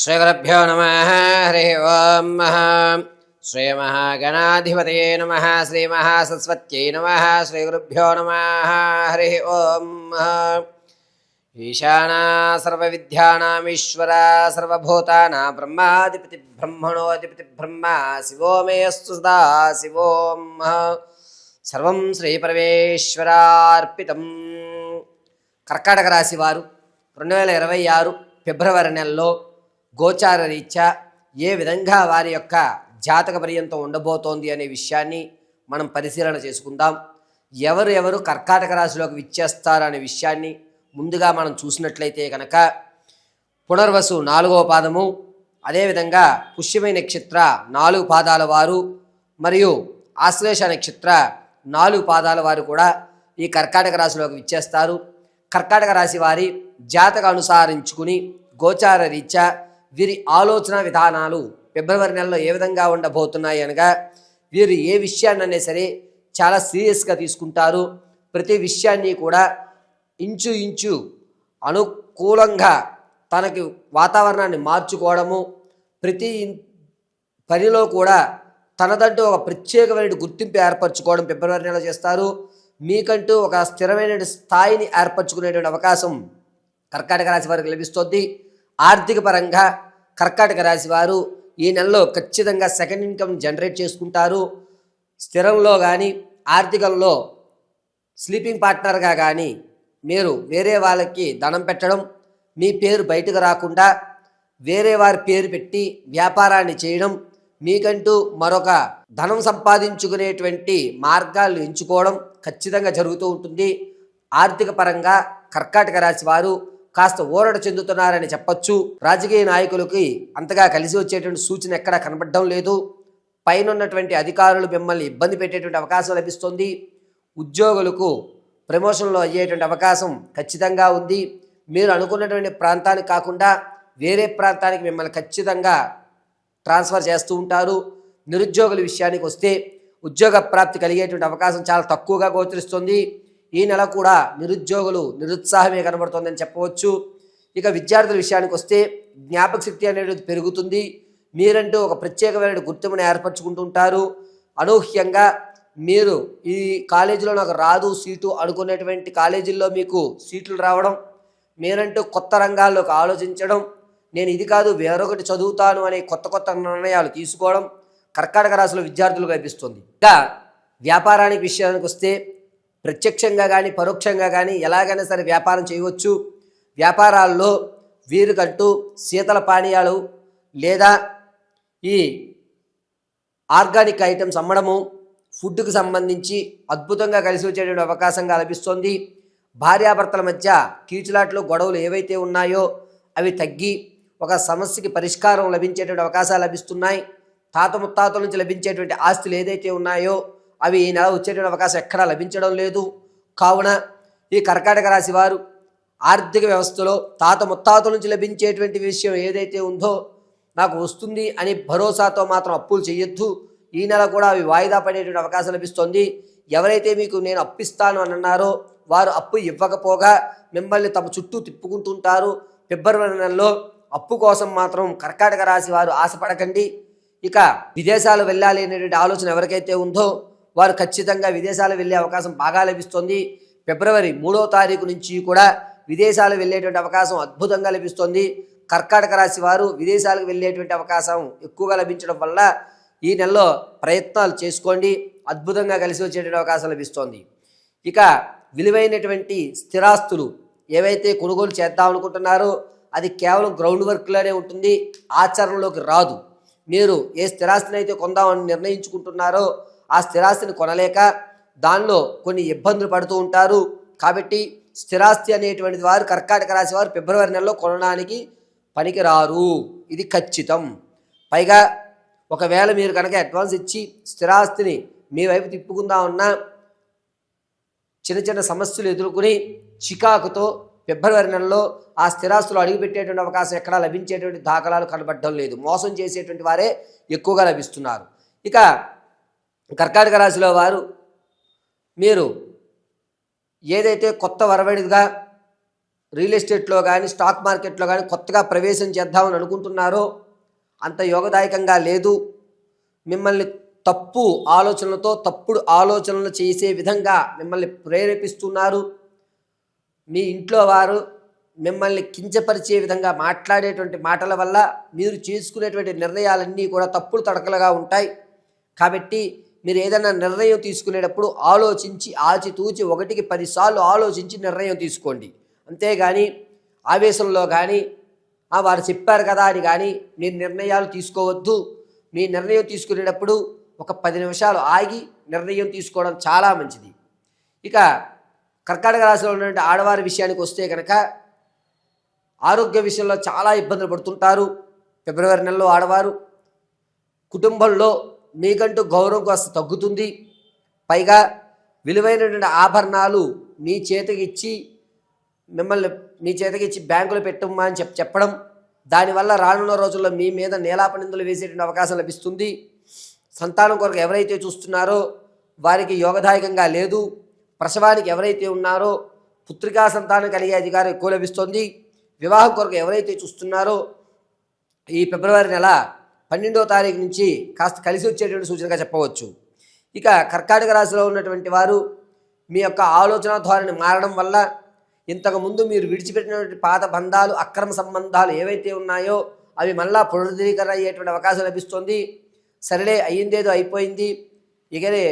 శ్రీగురుభ్యో నమః. హరి ఓం. శ్రీమహాగణాధిపతయే నమః. శ్రీమహాసరస్వత్యై నమః. శ్రీగురుభ్యో నమః. హరి ఓం. ఈశానా సర్వవిద్యానామీశ్వరా సర్వభూతానాం బ్రహ్మాధిపతి బ్రహ్మణోధిపతి బ్రహ్మ శివో మే అస్తు సదా శివోం. సర్వం శ్రీపరమేశ్వరార్పితం. కర్కాటక రాశి వారు 2026 ఫిబ్రవరి నెలలో గోచార రీత్యా ఏ విధంగా వారి యొక్క జాతక పర్యంతం ఉండబోతోంది అనే విషయాన్ని మనం పరిశీలన చేసుకుందాం. ఎవరు కర్కాటక రాశిలోకి విచ్చేస్తారు అనే విషయాన్ని ముందుగా మనం చూసినట్లయితే కనుక పునర్వసు 4వ పాదము, అదేవిధంగా పుష్యమి నక్షత్ర 4 పాదాల వారు మరియు ఆశ్లేష నక్షత్ర 4 పాదాల వారు కూడా ఈ కర్కాటక రాశిలోకి విచ్చేస్తారు. కర్కాటక రాశి వారి జాతక అనుసారించుకుని గోచార రీత్యా వీరి ఆలోచన విధానాలు ఫిబ్రవరి నెలలో ఏ విధంగా ఉండబోతున్నాయి అనగా, వీరు ఏ విషయాన్నైనా సరే చాలా సీరియస్గా తీసుకుంటారు. ప్రతి విషయాన్ని కూడా ఇంచు అనుకూలంగా తనకి వాతావరణాన్ని మార్చుకోవడము, ప్రతి పనిలో కూడా తనదంటూ ఒక ప్రత్యేకమైన గుర్తింపు ఏర్పరచుకోవడం ఫిబ్రవరి నెలలో చేస్తారు. మీకంటూ ఒక స్థిరమైన స్థాయిని ఏర్పరచుకునేటువంటి అవకాశం కర్కాటక రాశి వారికి లభిస్తుంది. ఆర్థిక పరంగా కర్కాటక రాశి వారు ఈ నెలలో ఖచ్చితంగా సెకండ్ ఇన్కమ్ జనరేట్ చేసుకుంటారు. స్థిరంలో కానీ ఆర్థికంలో స్లీపింగ్ పార్ట్నర్గా కానీ మీరు వేరే వాళ్ళకి ధనం పెట్టడం, మీ పేరు బయటకు రాకుండా వేరే వారి పేరు పెట్టి వ్యాపారాన్ని చేయడం, మీకంటూ మరొక ధనం సంపాదించుకునేటువంటి మార్గాలు ఎంచుకోవడం ఖచ్చితంగా జరుగుతూ ఉంటుంది. ఆర్థిక పరంగా కర్కాటక రాశి వారు కాస్త ఊరట చెందుతున్నారని చెప్పచ్చు. రాజకీయ నాయకులకి అంతగా కలిసి వచ్చేటువంటి సూచన ఎక్కడా కనబడడం లేదు. పైన ఉన్నటువంటి అధికారులు మిమ్మల్ని ఇబ్బంది పెట్టేటువంటి అవకాశం లభిస్తుంది. ఉద్యోగులకు ప్రమోషన్లో అయ్యేటువంటి అవకాశం ఖచ్చితంగా ఉంది. మీరు అనుకున్నటువంటి ప్రాంతానికి కాకుండా వేరే ప్రాంతానికి మిమ్మల్ని ఖచ్చితంగా ట్రాన్స్ఫర్ చేస్తూ ఉంటారు. నిరుద్యోగుల విషయానికి వస్తే ఉద్యోగ ప్రాప్తి కలిగేటువంటి అవకాశం చాలా తక్కువగా గోచరిస్తుంది. ఈ నెల కూడా నిరుద్యోగులు నిరుత్సాహమే కనబడుతుందని చెప్పవచ్చు. ఇక విద్యార్థుల విషయానికి వస్తే జ్ఞాపక శక్తి అనేది పెరుగుతుంది. మీరంటూ ఒక ప్రత్యేకమైన గుర్తింపును ఏర్పరచుకుంటుంటారు. అనూహ్యంగా మీరు ఈ కాలేజీలో నాకు రాదు సీటు అనుకునేటువంటి కాలేజీల్లో మీకు సీట్లు రావడం, మీరంటూ కొత్త రంగాల్లోకి ఆలోచించడం, నేను ఇది కాదు వేరొకటి చదువుతాను అనే కొత్త నిర్ణయాలు తీసుకోవడం కర్కాటక రాశిలో విద్యార్థులకు కనిపిస్తుంది. ఇంకా వ్యాపారానికి విషయానికి వస్తే ప్రత్యక్షంగా కానీ పరోక్షంగా కానీ ఎలాగైనా సరే వ్యాపారం చేయవచ్చు. వ్యాపారాల్లో వీరికంటూ శీతల పానీయాలు లేదా ఈ ఆర్గానిక్ ఐటమ్స్ అమ్మడము, ఫుడ్కి సంబంధించి అద్భుతంగా కలిసి వచ్చేటువంటి అవకాశంగా లభిస్తుంది. భార్యాభర్తల మధ్య కీచులాట్లు గొడవలు ఏవైతే ఉన్నాయో అవి తగ్గి ఒక సమస్యకి పరిష్కారం లభించేటువంటి అవకాశాలు లభిస్తున్నాయి. తాత ముత్తాతల నుంచి లభించేటువంటి ఆస్తులు ఏదైతే ఉన్నాయో అవి ఈ నెల వచ్చేటువంటి అవకాశం ఎక్కడా లభించడం లేదు. కావున ఈ కర్కాటక రాశి వారు ఆర్థిక వ్యవస్థలో తాత ముత్తాతల నుంచి లభించేటువంటి విషయం ఏదైతే ఉందో నాకు వస్తుంది అని భరోసాతో మాత్రం అప్పులు చేయొద్దు. ఈ నెల కూడా అవి వాయిదా పడేటువంటి అవకాశం లభిస్తుంది. ఎవరైతే మీకు నేను అప్పిస్తాను అని అన్నారో వారు అప్పు ఇవ్వకపోగా మిమ్మల్ని తమ చుట్టూ తిప్పుకుంటుంటారు. ఫిబ్రవరి నెలలో అప్పు కోసం మాత్రం కర్కాటక రాశి వారు ఆశపడకండి. ఇక విదేశాలు వెళ్ళాలి అనేటువంటి ఆలోచన ఎవరికైతే ఉందో వారు ఖచ్చితంగా విదేశాలు వెళ్ళే అవకాశం బాగా లభిస్తుంది. ఫిబ్రవరి 3వ తారీఖు నుంచి కూడా విదేశాలు వెళ్ళేటువంటి అవకాశం అద్భుతంగా లభిస్తుంది. కర్కాటక రాశి వారు విదేశాలకు వెళ్ళేటువంటి అవకాశం ఎక్కువగా లభించడం వల్ల ఈ నెలలో ప్రయత్నాలు చేసుకోండి, అద్భుతంగా కలిసి వచ్చేటువంటి అవకాశం లభిస్తుంది. ఇక విలువైనటువంటి స్థిరాస్తులు ఏవైతే కొనుగోలు చేద్దాం అనుకుంటున్నారో అది కేవలం గ్రౌండ్ వర్క్లోనే ఉంటుంది, ఆచరణలోకి రాదు. మీరు ఏ స్థిరాస్తిని అయితే కొందామని నిర్ణయించుకుంటున్నారో ఆ స్థిరాస్తిని కొనలేక దానిలో కొన్ని ఇబ్బందులు పడుతూ ఉంటారు. కాబట్టి స్థిరాస్తి అనేటువంటి వారు కర్కాటక రాశి వారు ఫిబ్రవరి నెలలో కొనడానికి పనికిరారు, ఇది ఖచ్చితం. పైగా ఒకవేళ మీరు కనుక అడ్వాన్స్ ఇచ్చి స్థిరాస్తిని మీ వైపు తిప్పుకుందామన్నా చిన్న సమస్యలు ఎదుర్కొని చికాకుతో ఫిబ్రవరి నెలలో ఆ స్థిరాస్తులు అడుగుపెట్టేటువంటి అవకాశం ఎక్కడా లభించేటువంటి దాఖలాలు కనబడడం లేదు. మోసం చేసేటువంటి వారే ఎక్కువగా లభిస్తున్నారు. ఇక కర్కాటక రాశిలో వారు మీరు ఏదైతే కొత్త వరవడిగా రియల్ ఎస్టేట్లో కానీ స్టాక్ మార్కెట్లో కానీ కొత్తగా ప్రవేశం చేద్దామని అనుకుంటున్నారో అంత యోగదాయకంగా లేదు. మిమ్మల్ని తప్పు ఆలోచనలతో తప్పుడు ఆలోచనలు చేసే విధంగా మిమ్మల్ని ప్రేరేపిస్తున్నారు. మీ ఇంట్లో వారు మిమ్మల్ని కించపరిచే విధంగా మాట్లాడేటువంటి మాటల వల్ల మీరు చేసుకునేటువంటి నిర్ణయాలన్నీ కూడా తప్పుడు తడకలుగా ఉంటాయి. కాబట్టి మీరు ఏదైనా నిర్ణయం తీసుకునేటప్పుడు ఆలోచించి ఆచితూచి 1కి 10 సార్లు ఆలోచించి నిర్ణయం తీసుకోండి. అంతేగాని ఆవేశంలో కానీ వారు చెప్పారు కదా అని కానీ మీరు నిర్ణయాలు తీసుకోవద్దు. మీ నిర్ణయం తీసుకునేటప్పుడు ఒక 10 నిమిషాలు ఆగి నిర్ణయం తీసుకోవడం చాలా మంచిది. ఇక కర్కాటక రాశిలో ఉన్నటువంటి ఆడవారి విషయానికి వస్తే కనుక ఆరోగ్య విషయంలో చాలా ఇబ్బందులు పడుతుంటారు. ఫిబ్రవరి నెలలో ఆడవారు కుటుంబంలో మీకంటూ గౌరవం కాస్త తగ్గుతుంది. పైగా విలువైనటువంటి ఆభరణాలు మీ చేతికి ఇచ్చి బ్యాంకులో పెట్టమ్మా అని చెప్పడం, దానివల్ల రానున్న రోజుల్లో మీ మీద నేలాపనిందులు వేసేటువంటి అవకాశం లభిస్తుంది. సంతానం కొరకు ఎవరైతే చూస్తున్నారో వారికి యోగదాయకంగా లేదు. ప్రసవానికి ఎవరైతే ఉన్నారో పుత్రికా సంతానం కలిగే అధికారం ఎక్కువ లభిస్తుంది. వివాహం కొరకు ఎవరైతే చూస్తున్నారో ఈ ఫిబ్రవరి నెల 12వ తారీఖు నుంచి కాస్త కలిసి వచ్చేటువంటి సూచనగా చెప్పవచ్చు. ఇక కర్కాటక రాశిలో ఉన్నటువంటి వారు మీ యొక్క ఆలోచన ధోరణి మారడం వల్ల ఇంతకుముందు మీరు విడిచిపెట్టినటువంటి పాత బంధాలు, అక్రమ సంబంధాలు ఏవైతే ఉన్నాయో అవి మళ్ళా పునరుద్ధరీకరణ అయ్యేటువంటి అవకాశం లభిస్తుంది. సరేలే, అయ్యిందేదో అయిపోయింది, ఇకనే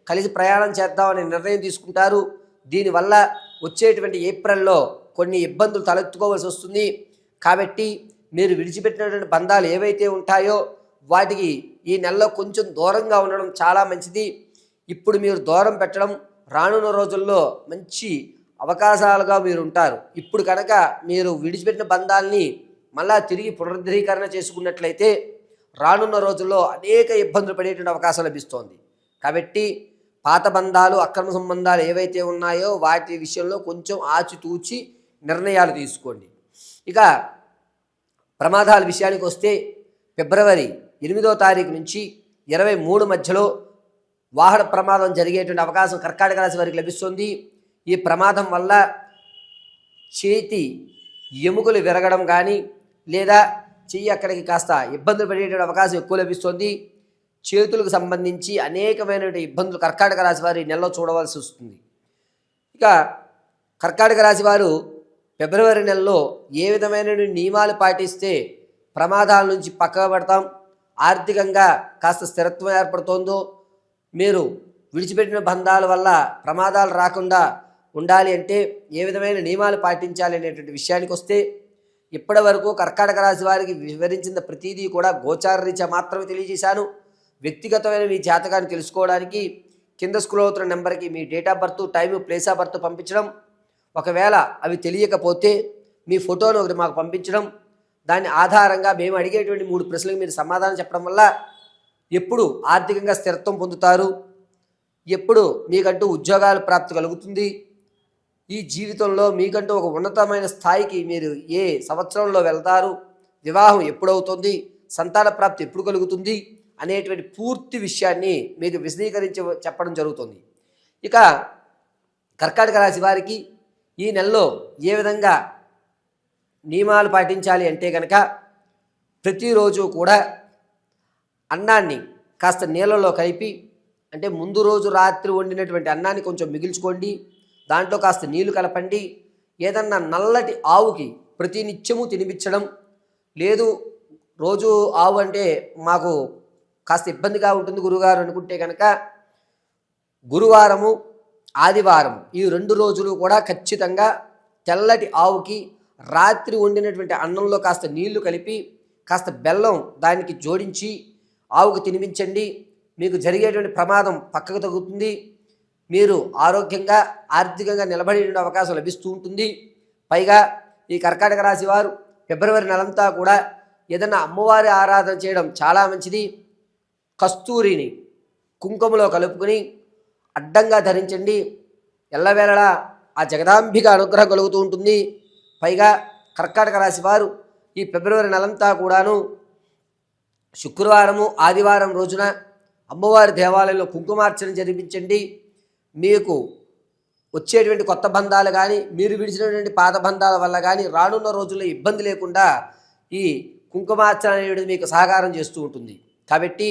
కలిసి ప్రయాణం చేద్దామని నిర్ణయం తీసుకుంటారు. దీనివల్ల వచ్చేటువంటి ఏప్రిల్లో కొన్ని ఇబ్బందులు తలెత్తుకోవాల్సి వస్తుంది. కాబట్టి మీరు విడిచిపెట్టినటువంటి బంధాలు ఏవైతే ఉంటాయో వాటికి ఈ నెలలో కొంచెం దూరంగా ఉండడం చాలా మంచిది. ఇప్పుడు మీరు దూరం పెట్టడం రానున్న రోజుల్లో మంచి అవకాశాలుగా మీరు ఉంటారు. ఇప్పుడు కనుక మీరు విడిచిపెట్టిన బంధాలని మళ్ళా తిరిగి పునరుద్ధరీకరణ చేసుకున్నట్లయితే రానున్న రోజుల్లో అనేక ఇబ్బందులు పడేటువంటి అవకాశం లభిస్తోంది. కాబట్టి పాత బంధాలు, అక్రమ సంబంధాలు ఏవైతే ఉన్నాయో వాటి విషయంలో కొంచెం ఆచితూచి నిర్ణయాలు తీసుకోండి. ఇక ప్రమాదాల విషయానికి వస్తే ఫిబ్రవరి 8వ తారీఖు నుంచి 23 మధ్యలో వాహన ప్రమాదం జరిగేటువంటి అవకాశం కర్కాటక రాశి వారికి లభిస్తుంది. ఈ ప్రమాదం వల్ల చేతి ఎముకలు విరగడం కానీ లేదా చెయ్యి అక్కడికి కాస్త ఇబ్బందులు పడేటువంటి అవకాశం ఎక్కువ లభిస్తుంది. చేతులకు సంబంధించి అనేకమైనటువంటి ఇబ్బందులు కర్కాటక రాశి వారి నెలలో చూడవలసి వస్తుంది. ఇక కర్కాటక రాశి వారు ఫిబ్రవరి నెలలో ఏ విధమైన నియమాలు పాటిస్తే ప్రమాదాల నుంచి పక్కకు పడతాం, ఆర్థికంగా కాస్త స్థిరత్వం ఏర్పడుతోందో, మీరు విడిచిపెట్టిన బంధాల వల్ల ప్రమాదాలు రాకుండా ఉండాలి అంటే ఏ విధమైన నియమాలు పాటించాలి అనేటువంటి విషయానికి వస్తే ఇప్పటి వరకు కర్కాటక రాశి వారికి వివరించిన ప్రతిదీ కూడా గోచార రీత్యా మాత్రమే తెలియజేశాను. వ్యక్తిగతమైన మీ జాతకాన్ని తెలుసుకోవడానికి కింద స్క్రోల్ అవుతున్న నెంబర్కి మీ date of birth, time, place of birth పంపించడం, ఒకవేళ అవి తెలియకపోతే మీ ఫోటోను ఒకటి మాకు పంపించడం, దాని ఆధారంగా మేము అడిగేటువంటి 3 ప్రశ్నలకు మీరు సమాధానం చెప్పడం వల్ల ఎప్పుడు ఆర్థికంగా స్థిరత్వం పొందుతారు, ఎప్పుడు మీకంటూ ఉద్యోగాల ప్రాప్తి కలుగుతుంది, ఈ జీవితంలో మీకంటూ ఒక ఉన్నతమైన స్థాయికి మీరు ఏ సంవత్సరంలో వెళ్తారు, వివాహం ఎప్పుడవుతుంది, సంతాన ప్రాప్తి ఎప్పుడు కలుగుతుంది అనేటువంటి పూర్తి విషయాన్ని మీకు విశదీకరించి చెప్పడం జరుగుతుంది. ఇక కర్కాటక రాశి వారికి ఈ నెలలో ఏ విధంగా నియమాలు పాటించాలి అంటే కనుక ప్రతిరోజు కూడా అన్నాన్ని కాస్త నీళ్ళలో కలిపి, అంటే ముందు రోజు రాత్రి వండినటువంటి అన్నాన్ని కొంచెం మిగిల్చుకోండి, దాంట్లో కాస్త నీళ్లు కలపండి. ఏదన్నా నల్లటి ఆవుకి ప్రతినిత్యము తినిపించడం, లేదు రోజు ఆవు అంటే మాకు కాస్త ఇబ్బందిగా ఉంటుంది గురుగారు అనుకుంటే కనుక గురువారము, ఆదివారం ఈ 2 రోజులు కూడా ఖచ్చితంగా తెల్లటి ఆవుకి రాత్రి వండినటువంటి అన్నంలో కాస్త నీళ్లు కలిపి కాస్త బెల్లం దానికి జోడించి ఆవుకు తినిపించండి. మీకు జరిగేటువంటి ప్రమాదం పక్కకు తగ్గుతుంది, మీరు ఆరోగ్యంగా ఆర్థికంగా నిలబడే అవకాశం లభిస్తూ ఉంటుంది. పైగా ఈ కర్కాటక రాశి వారు ఫిబ్రవరి నెలంతా కూడా ఏదైనా అమ్మవారి ఆరాధన చేయడం చాలా మంచిది. కస్తూరిని కుంకుమలో కలుపుకొని అడ్డంగా ధరించండి. ఎల్లవేళలా ఆ జగదాంబిక అనుగ్రహం కలుగుతూ ఉంటుంది. పైగా కర్కాటక రాశి వారు ఈ ఫిబ్రవరి నెలంతా కూడాను శుక్రవారము, ఆదివారం రోజున అమ్మవారి దేవాలయంలో కుంకుమార్చన జరిపించండి. మీకు వచ్చేటువంటి కొత్త బంధాలు కానీ మీరు విడిచినటువంటి పాత బంధాల వల్ల కానీ రానున్న రోజుల్లో ఇబ్బంది లేకుండా ఈ కుంకుమార్చన అనేది మీకు సహకారం చేస్తూ ఉంటుంది. కాబట్టి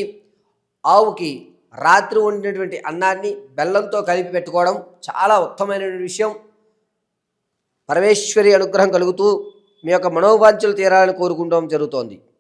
ఆవుకి రాత్రి వండినటువంటి అన్నాన్ని బెల్లంతో కలిపి పెట్టుకోవడం చాలా ఉత్తమమైనటువంటి విషయం. పరమేశ్వరి అనుగ్రహం కలుగుతూ మీ యొక్క మనోవాంఛలు తీరాలని కోరుకుంటాం జరుగుతోంది.